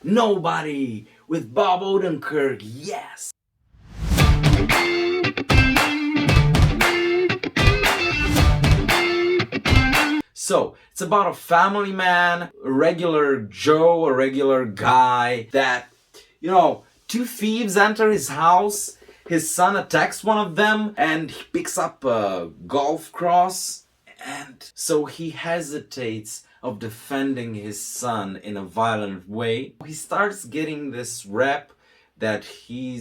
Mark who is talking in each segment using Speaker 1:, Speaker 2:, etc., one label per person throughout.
Speaker 1: Nobody with Bob Odenkirk, yes! So, it's about a family man, a regular Joe, a regular guy that, two thieves enter his house. His son attacks one of them and he picks up a golf cross, and so he hesitates of defending his son in a violent way. He starts getting this rep that he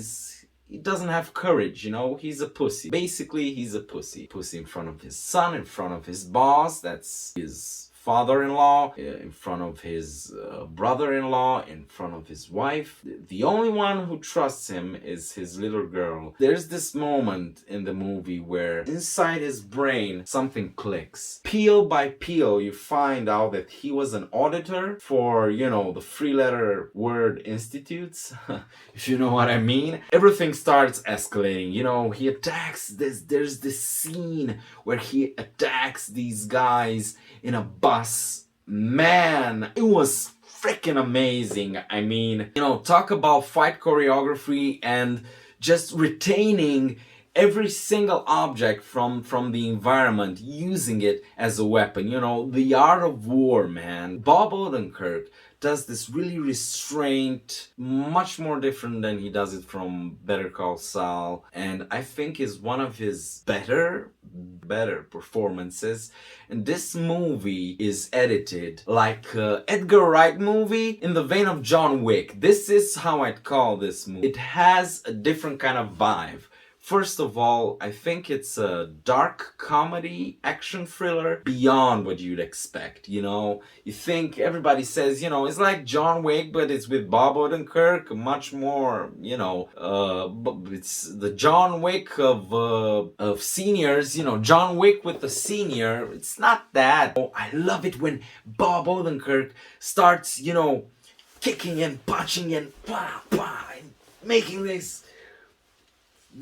Speaker 1: doesn't have courage, he's a pussy. Basically, he's a pussy. Pussy in front of his son, in front of his boss, that's his father-in-law, in front of his brother-in-law, in front of his wife. The only one who trusts him is his little girl. There's this moment in the movie where inside his brain something clicks. Peel by peel, you find out that he was an auditor for, the three-letter word institutes, if you know what I mean. Everything starts escalating. He attacks there's this scene where he attacks these guys in a bus. Man, it was freaking amazing. I mean, talk about fight choreography and just retaining every single object from the environment, using it as a weapon. The art of war, man. Bob Odenkirk does this really restrained, much more different than he does it from Better Call Saul, and I think is one of his better performances. And this movie is edited like a Edgar Wright movie in the vein of John Wick. This is how I'd call this movie. It has a different kind of vibe. First of all, I think it's a dark comedy action thriller beyond what you'd expect, You think, everybody says, it's like John Wick, but it's with Bob Odenkirk, much more, it's the John Wick of seniors, John Wick with the senior. It's not that. I love it when Bob Odenkirk starts, kicking and punching and and making this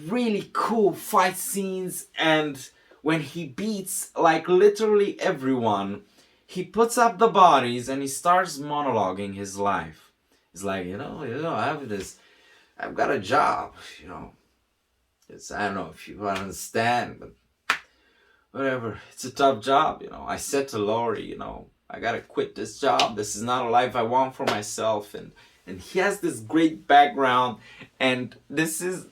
Speaker 1: really cool fight scenes. And when he beats like literally everyone, he puts up the bodies and he starts monologuing his life. He's like, I've got a job, I don't know if you understand, but whatever, it's a tough job, I said to Lori, I gotta quit this job. This is not a life I want for myself. And he has this great background, and this is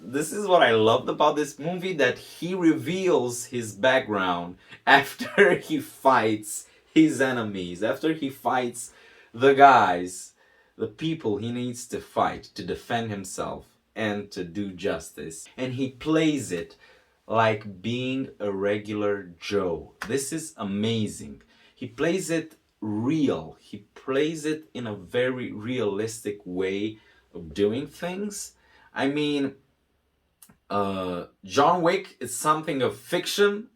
Speaker 1: what I loved about this movie, that he reveals his background after he fights his enemies, after he fights the guys, the people he needs to fight to defend himself and to do justice. And he plays it like being a regular Joe. This is amazing. He plays it real. He plays it in a very realistic way of doing things. I mean, John Wick is something of fiction.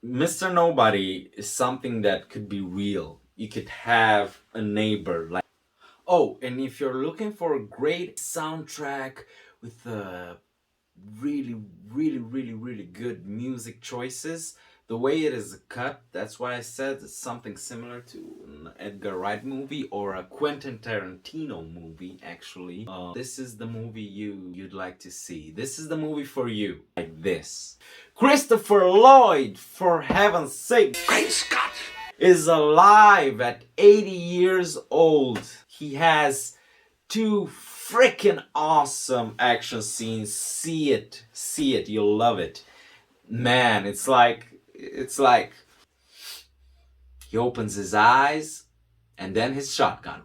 Speaker 1: Mr. Nobody is something that could be real. You could have a neighbor like... Oh, and if you're looking for a great soundtrack with really good music choices, the way it is cut, that's why I said it's something similar to an Edgar Wright movie or a Quentin Tarantino movie, actually. This is the movie you'd like to see. This is the movie for you. Like this. Christopher Loyd, for heaven's sake, Great Scott, is alive at 80 years old. He has 2 freaking awesome action scenes. See it, you'll love it. Man, it's like he opens his eyes and then his shotgun.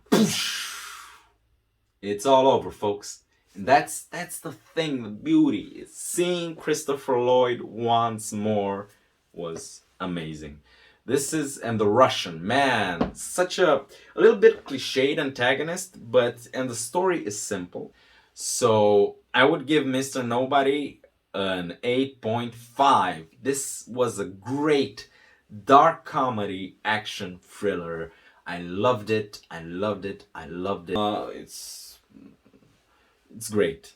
Speaker 1: It's all over, folks. And that's the thing, the beauty is seeing Christopher Loyd once more was amazing. This is, and the Russian, man, such a little bit cliched antagonist, and the story is simple. So I would give Mr. Nobody an 8.5. This was a great dark comedy action thriller. I loved it. It's great.